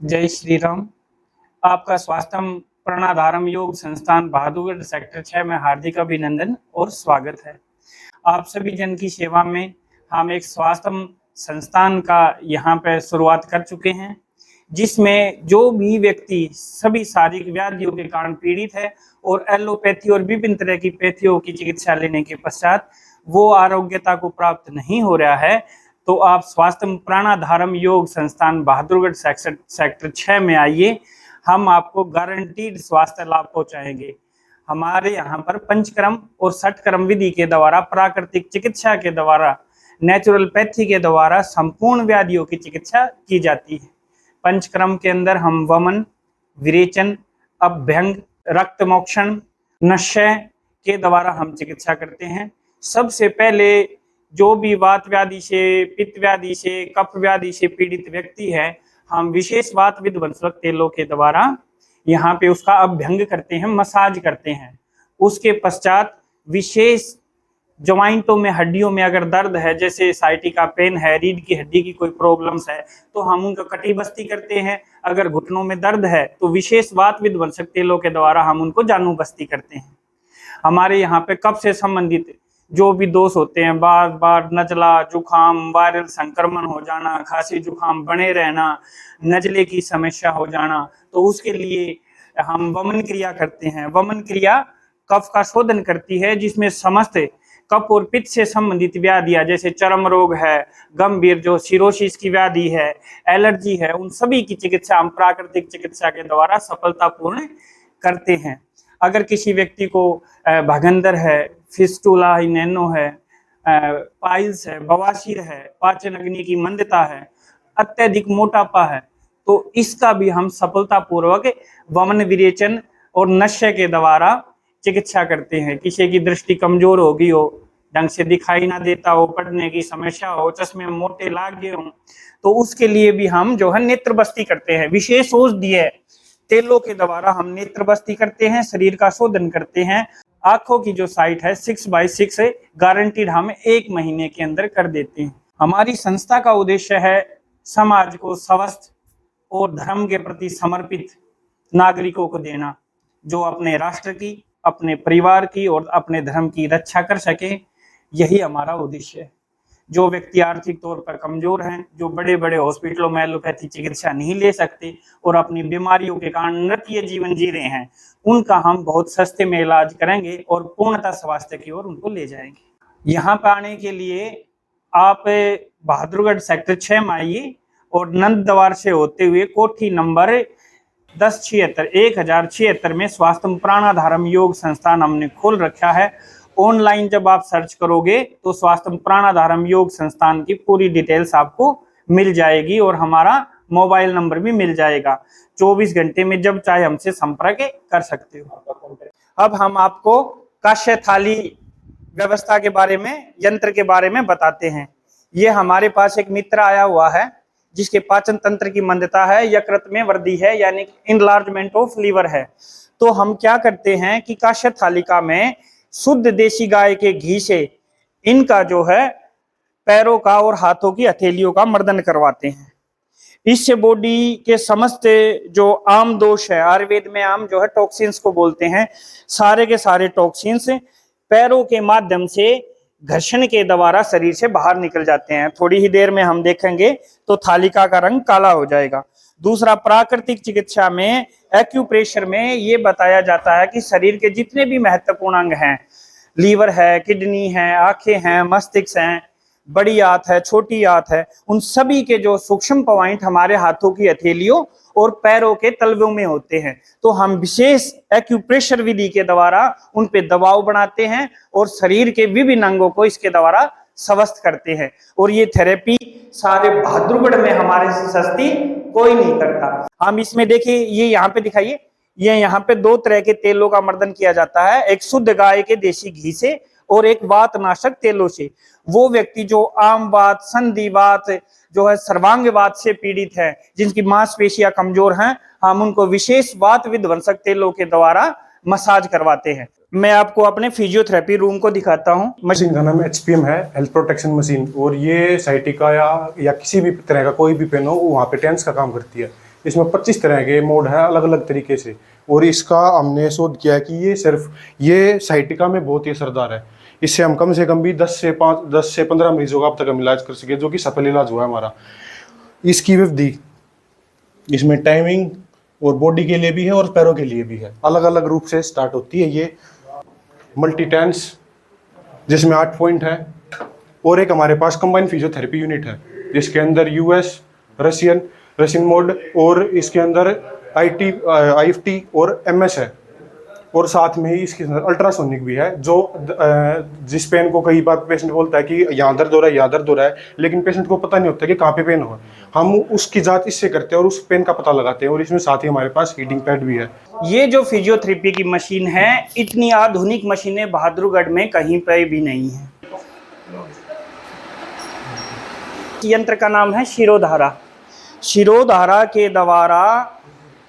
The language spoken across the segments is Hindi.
जय श्री राम। आपका स्वास्थ्यम प्राणाधारम योग संस्थान बहादुरगढ़ सेक्टर 6 में हार्दिक अभिनंदन और स्वागत है। आप सभी जन की सेवा में हम एक स्वास्थ्यम संस्थान का यहाँ पे शुरुआत कर चुके हैं, जिसमें जो भी व्यक्ति सभी शारीरिक व्याधियों के कारण पीड़ित है और एलोपैथी और विभिन्न तरह की पैथियों की चिकित्सा लेने के पश्चात वो आरोग्यता को प्राप्त नहीं हो रहा है, तो आप स्वास्थ्य प्राणाधारम योग संस्थान बहादुरगढ़ सेक्टर 6 में आइए। हम आपको गारंटीड स्वास्थ्य लाभ पहुंचाएंगे। हमारे यहाँ पर पंचकर्म और षटकर्म विधि के द्वारा, प्राकृतिक चिकित्सा के द्वारा, नेचुरलपैथी के द्वारा संपूर्ण व्याधियों की चिकित्सा की जाती है। पंचकर्म के अंदर हम वमन, विरेचन, अभ्यंग, रक्त मोक्षण, नशय के द्वारा हम चिकित्सा करते हैं। सबसे पहले जो भी वात व्याधि से, पित्त व्याधि से, कफ व्याधि से पीड़ित व्यक्ति है, हम विशेष वात विध्वंसक तेलों के द्वारा यहाँ पे उसका अभ्यंग करते हैं, मसाज करते हैं। उसके पश्चात विशेष ज्वाइंटों में, हड्डियों में अगर दर्द है, जैसे साइटिका पेन है, रीढ़ की हड्डी की कोई प्रॉब्लम्स है, तो हम उनका कटिबस्ती करते हैं। अगर घुटनों में दर्द है तो विशेष वात विध्वंसक तेलों के द्वारा हम उनको जानुबस्ती करते हैं। हमारे यहाँ पे कफ से संबंधित जो भी दोष होते हैं, बार बार नजला, जुखाम, वायरल संक्रमण हो जाना, खांसी जुखाम बने रहना, नजले की समस्या हो जाना, तो उसके लिए हम वमन क्रिया करते हैं। वमन क्रिया कफ का शोधन करती है, जिसमें समस्त कफ और पित्त से संबंधित व्याधियां, जैसे चर्म रोग है, गंभीर जो सिरोसिस की व्याधि है, एलर्जी है, उन सभी की चिकित्सा हम प्राकृतिक चिकित्सा के द्वारा सफलतापूर्ण करते हैं। अगर किसी व्यक्ति को भगंदर है, फिस्टुला नैनो है, पाइल्स है, बवासीर है, पाचन अग्नि की मंदता है, अत्यधिक मोटापा है, तो इसका भी हम सफलतापूर्वक वमन, विरेचन और नशय के द्वारा चिकित्सा करते हैं। किसी की दृष्टि कमजोर हो गई हो, ढंग से दिखाई ना देता हो, पढ़ने की समस्या हो, चश्मे मोटे लाग गए हों, तो उसके लिए भी हम जो है नेत्रबस्ती करते हैं। विशेष औषधीय तेलों के द्वारा हम नेत्रबस्ती करते हैं, शरीर का शोधन करते हैं। आंखों की जो साइट है 6/6 गारंटीड हम 1 महीने के अंदर कर देते हैं। हमारी संस्था का उद्देश्य है समाज को स्वस्थ और धर्म के प्रति समर्पित नागरिकों को देना, जो अपने राष्ट्र की, अपने परिवार की और अपने धर्म की रक्षा कर सके। यही हमारा उद्देश्य है। जो व्यक्ति आर्थिक तौर पर कमजोर हैं, जो बड़े बड़े हॉस्पिटलों में एलोपैथी चिकित्सा नहीं ले सकते और अपनी बीमारियों के कारण नरकीय जीवन जी रहे हैं, उनका हम बहुत सस्ते में इलाज करेंगे और पूर्णतः स्वास्थ्य की ओर उनको ले जाएंगे। यहाँ पर आने के लिए आप बहादुरगढ़ सेक्टर 6 में आइए और नंद द्वार से होते हुए कोठी नंबर 1076 में स्वास्थ्य प्राणाधारम योग संस्थान हमने खोल रखा है। ऑनलाइन जब आप सर्च करोगे तो स्वास्थ्य प्राणाधारम योग संस्थान की पूरी डिटेल्स आपको मिल जाएगी और हमारा मोबाइल नंबर भी मिल जाएगा। 24 घंटे में जब चाहे हमसे संपर्क कर सकते हो। अब हम आपको काश्य थाली व्यवस्था के बारे में, यंत्र के बारे में बताते हैं। ये हमारे पास एक मित्र आया हुआ है जिसके पाचन तंत्र की मंदता है, यकृत में वृद्धि है, यानी इनलार्जमेंट ऑफ लीवर है। तो हम क्या करते हैं कि काश्य थालिका में शुद्ध देसी गाय के घी से इनका जो है पैरों का और हाथों की हथेलियों का मर्दन करवाते हैं। इससे बॉडी के समस्त जो आम दोष है, आयुर्वेद में आम जो है टॉक्सिन्स को बोलते हैं, सारे के सारे टॉक्सिन्स पैरों के माध्यम से घर्षण के द्वारा शरीर से बाहर निकल जाते हैं। थोड़ी ही देर में हम देखेंगे तो थालिका का रंग काला हो जाएगा। दूसरा, प्राकृतिक चिकित्सा में एक्यूप्रेशर में ये बताया जाता है कि शरीर के जितने भी महत्वपूर्ण अंग हैं, लीवर है, किडनी है, आंखें हैं, मस्तिष्क हैं, बड़ी आंत है, छोटी आंत है, उन सभी के जो सूक्ष्म पॉइंट हमारे हाथों की हथेलियों और पैरों के तलवों में होते हैं। तो हम विशेष एक्यूप्रेशर विधि के द्वारा उन पे दबाव बनाते हैं और शरीर के विभिन्न अंगों को इसके द्वारा स्वस्थ करते हैं। और ये थेरेपी सारे बहादुरगढ़ में हमारे सस्ती कोई नहीं करता। हम इसमें देखिए, ये यहाँ पे दिखाइए, ये यहाँ पे 2 तरह के तेलों का मर्दन किया जाता है, एक शुद्ध गाय के देसी घी से और एक वातनाशक तेलों से। वो व्यक्ति जो आम वात, संधिवात, जो है सर्वांगवात से पीड़ित है, जिनकी मांसपेशियां कमजोर हैं, हम उनको विशेष वात विध्वंसक तेलों के द्वारा मसाज करवाते हैं। मैं आपको अपने फिजियोथेरेपी रूम को दिखाता हूँ। मशीन का नाम HPM है, हेल्थ प्रोटेक्शन मशीन, और ये साइटिका या किसी भी तरह का कोई भी पेन हो वहाँ पे टेंस का काम करती है। इसमें 25 तरह के मोड है अलग अलग तरीके से। और इसका हमने शोध किया है कि ये साइटिका में बहुत ही असरदार है। इससे हम कम से कम भी 10 से 15 मरीजों का अब तक हम इलाज कर सके, जो कि सफल इलाज हुआ है हमारा। इसकी विधि, इसमें टाइमिंग और बॉडी के लिए भी है और पैरों के लिए भी है, अलग अलग रूप से स्टार्ट होती है। ये मल्टी टेंस जिसमें 8 पॉइंट है, और एक हमारे पास कंबाइन फिजियोथेरेपी यूनिट है जिसके अंदर यूएस रशियन मोड, और इसके अंदर IFT और MS है, और साथ में ही इसके अंदर अल्ट्रासोनिक भी है। जो जिस पेन को कई बार पेशेंट बोलता है कि यहाँ दर्द हो रहा है, यहाँ दर्द हो रहा है, लेकिन पेशेंट को पता नहीं होता कि कहाँ पे पेन हो, हम उसकी जांच इससे करते हैं और उस पेन का पता लगाते हैं। और इसमें साथ ही हमारे पास हीटिंग पैड भी है। ये जो फिजियोथेरेपी की मशीन है, इतनी आधुनिक मशीनें बहादुरगढ़ में कहीं पर भी नहीं है। यंत्र का नाम है शिरोधारा। शिरोधारा के द्वारा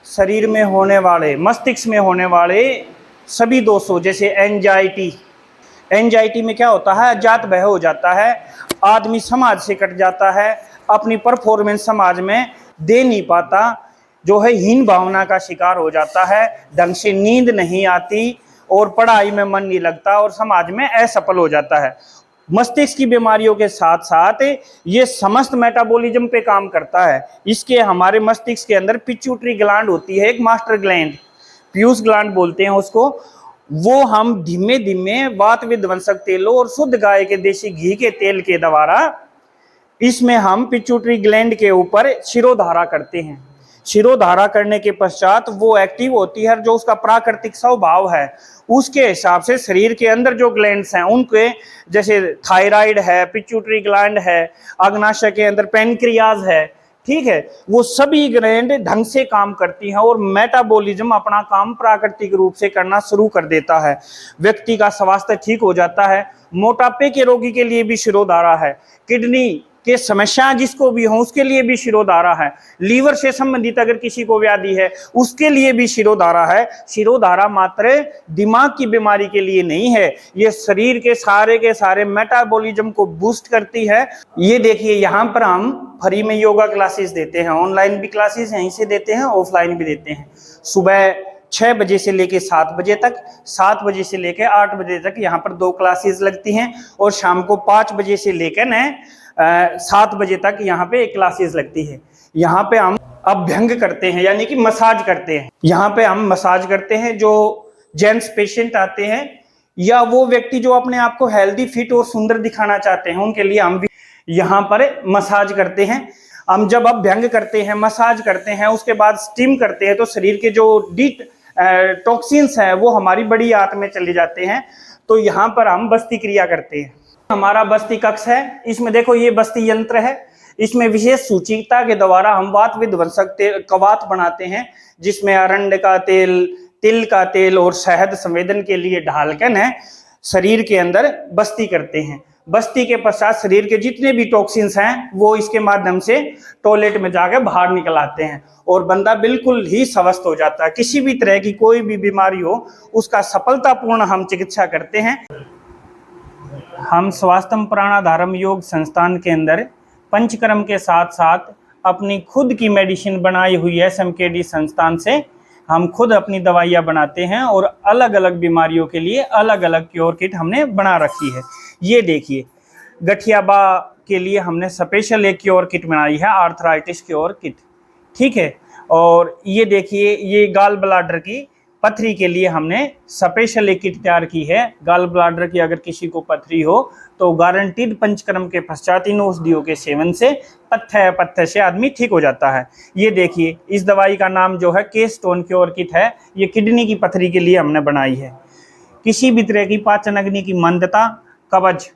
शरीर में होने वाले, मस्तिष्क में होने वाले सभी दोषों, जैसे एंजाइटी में क्या होता है, अजात भय हो जाता है, आदमी समाज से कट जाता है, अपनी परफॉर्मेंस समाज में दे नहीं पाता, जो है हीन भावना का शिकार हो जाता है, ढंग से नींद नहीं आती और पढ़ाई में मन नहीं लगता और समाज में असफल हो जाता है। मस्तिष्क की बीमारियों के साथ साथ ये समस्त मेटाबॉलिज्म पे काम करता है। इसके हमारे मस्तिष्क के अंदर पिट्यूटरी ग्लैंड होती है, एक मास्टर ग्लैंड, पीयूष ग्लैंड बोलते हैं उसको। वो हम धीमे धीमे वात विध्वंसक तेलों और शुद्ध गाय के देसी घी के तेल के द्वारा इसमें हम पिट्यूटरी ग्लैंड के ऊपर शिरोधारा करते हैं। शिरोधारा करने के पश्चात वो एक्टिव होती है, जो उसका प्राकृतिक स्वभाव है उसके हिसाब से शरीर के अंदर जो ग्लैंड्स हैं उनके, जैसे थायराइड है, पिट्यूटरी ग्लैंड है, अग्नाशय के अंदर पेनक्रियाज है, ठीक है, वो सभी ग्लैंड ढंग से काम करती हैं और मेटाबॉलिज्म अपना काम प्राकृतिक रूप से करना शुरू कर देता है। व्यक्ति का स्वास्थ्य ठीक हो जाता है। मोटापे के रोगी के लिए भी शिरोधारा है, किडनी के समस्या जिसको भी हो उसके लिए भी शिरोधारा है, लीवर से संबंधित अगर किसी को व्याधि है उसके लिए भी शिरोधारा है। शिरोधारा मात्र दिमाग की बीमारी के लिए नहीं है, ये शरीर के सारे मेटाबॉलिज्म को बूस्ट करती है। ये देखिए, यहाँ पर हम फ्री में योगा क्लासेस देते हैं, ऑनलाइन भी क्लासेस यहीं से देते हैं, ऑफलाइन भी देते हैं। सुबह 6 बजे से लेके 7 बजे तक, 7 बजे से लेके 8 बजे तक यहाँ पर 2 क्लासेस लगती हैं, और शाम को 5 बजे से लेकर 7 बजे तक यहाँ पे एक क्लासेस लगती है। यहाँ पे हम अभ्यंग करते हैं, यानी कि मसाज करते हैं। यहाँ पे हम मसाज करते हैं, जो जेंट्स पेशेंट आते हैं या वो व्यक्ति जो अपने आप को हेल्दी, फिट और सुंदर दिखाना चाहते हैं, उनके लिए हम भी यहाँ पर मसाज करते हैं। हम जब अभ्यंग करते हैं, मसाज करते हैं, उसके बाद स्टीम करते हैं, तो शरीर के जो टॉक्सिन्स हैं वो हमारी बड़ी आंत में चले जाते हैं। तो यहाँ पर हम बस्ती क्रिया करते हैं। हमारा बस्ती कक्ष है, इसमें देखो ये बस्ती यंत्र है, इसमें विशेष सूचिता के द्वारा हम वात विध्वंसक कवात बनाते हैं, जिसमें अरंड का तेल, तिल का तेल और शहद संवेदन के लिए ढालकर शरीर के अंदर बस्ती करते हैं। बस्ती के पश्चात शरीर के जितने भी टॉक्सिन्स हैं वो इसके माध्यम से टॉयलेट में जाकर बाहर निकल आते हैं और बंदा बिल्कुल ही स्वस्थ हो जाता है। किसी भी तरह की कोई भी बीमारी हो उसका सफलतापूर्ण हम चिकित्सा करते हैं। हम स्वास्थ्यम प्राणाधारम योग संस्थान के अंदर पंचकर्म के साथ साथ अपनी खुद की मेडिसिन बनाई हुई है। SMKD संस्थान से हम खुद अपनी दवाइयाँ बनाते हैं और अलग अलग बीमारियों के लिए अलग अलग क्योर किट हमने बना रखी है। ये देखिए, गठियाबा के लिए हमने स्पेशल एक क्योर किट बनाई है, आर्थराइटिस क्योर किट, ठीक है। और ये देखिए, ये गाल ब्लाडर की पथरी के लिए हमने स्पेशल एक किट तैयार की है। गाल ब्लाडर की अगर किसी को पथरी हो तो गारंटीड पंचकर्म के पश्चात इन औषधियों के सेवन से पत्थर से आदमी ठीक हो जाता है। ये देखिए, इस दवाई का नाम जो है केस्टोन क्योर किट है, ये किडनी की पथरी के लिए हमने बनाई है। किसी भी तरह की पाचन अग्नि की मंदता, कब्ज,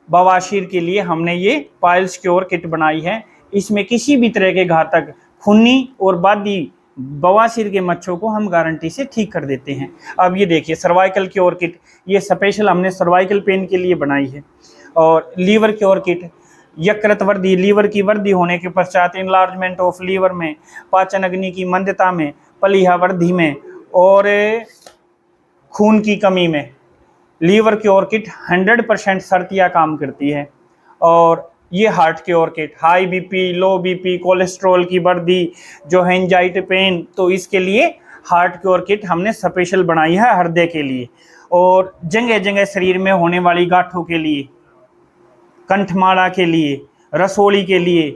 बवासीर के लिए हमने ये पाइल्स क्योर किट बनाई है। इसमें किसी भी तरह के घातक खूनी और बादी बवासीर के मच्छरों को हम गारंटी से ठीक कर देते हैं। अब ये देखिए, सर्वाइकल क्योर किट, ये स्पेशल हमने सर्वाइकल पेन के लिए बनाई है। और लीवर क्योर किट, यकृत वृद्धि, लीवर की वृद्धि होने के पश्चात इनलार्जमेंट ऑफ लीवर में, पाचन अग्नि की मंदता में, पलीहा वृद्धि में और खून की कमी में लीवर क्योर किट 100% शर्तिया काम करती है। और ये heart cure kit, high BP, लो बीपी, कोलेस्ट्रॉल की वृद्धि, जो है एंजाइटी पेन, तो इसके लिए हार्ट क्योर किट हमने स्पेशल बनाई है हृदय के लिए। और जगह जगह शरीर में होने वाली गांठों के लिए, कंठमाला के लिए, रसोली के लिए,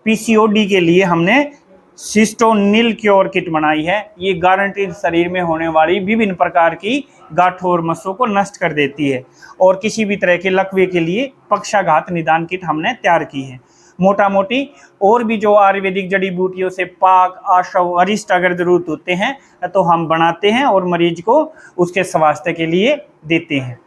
पीसीओडी के लिए हमने सिस्टोनिल क्योर किट बनाई है। ये गारंटीड शरीर में होने वाली विभिन्न प्रकार की गांठों और मस्सों को नष्ट कर देती है। और किसी भी तरह के लकवे के लिए पक्षाघात निदान किट हमने तैयार की है। मोटा मोटी और भी जो आयुर्वेदिक जड़ी बूटियों से पाक, आशव, अरिष्ट अगर जरूरत होते हैं तो हम बनाते हैं और मरीज को उसके स्वास्थ्य के लिए देते हैं।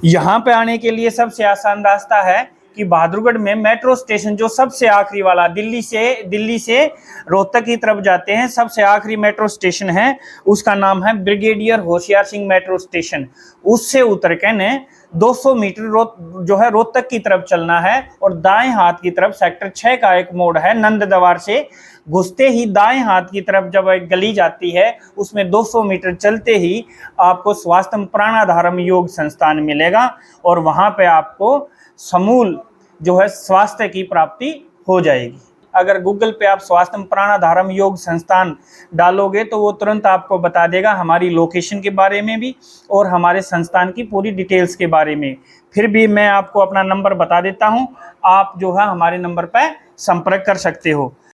यहाँ पे आने के लिए सबसे आसान रास्ता है कि बहादुरगढ़ में मेट्रो स्टेशन जो सबसे आखिरी वाला, दिल्ली से रोहतक की तरफ जाते हैं, सबसे आखिरी मेट्रो स्टेशन है, उसका नाम है brigadier Hoshiyar Singh metro station. उससे उतर के ने 200 मीटर जो है रोहतक की तरफ चलना है और दाएं हाथ की तरफ सेक्टर 6 का एक मोड़ है, नंद दवार से घुसते ही दाएं हाथ की तरफ जब एक गली जाती है, उसमें 200 मीटर चलते ही आपको स्वास्थ्य प्राणाधारम योग संस्थान मिलेगा और वहां पे आपको समूल जो है स्वास्थ्य की प्राप्ति हो जाएगी। अगर गूगल पे आप स्वास्थ्य प्राणाधारम योग संस्थान डालोगे तो वो तुरंत आपको बता देगा हमारी लोकेशन के बारे में भी और हमारे संस्थान की पूरी डिटेल्स के बारे में। फिर भी मैं आपको अपना नंबर बता देता हूँ, आप जो है हमारे नंबर पर संपर्क कर सकते हो।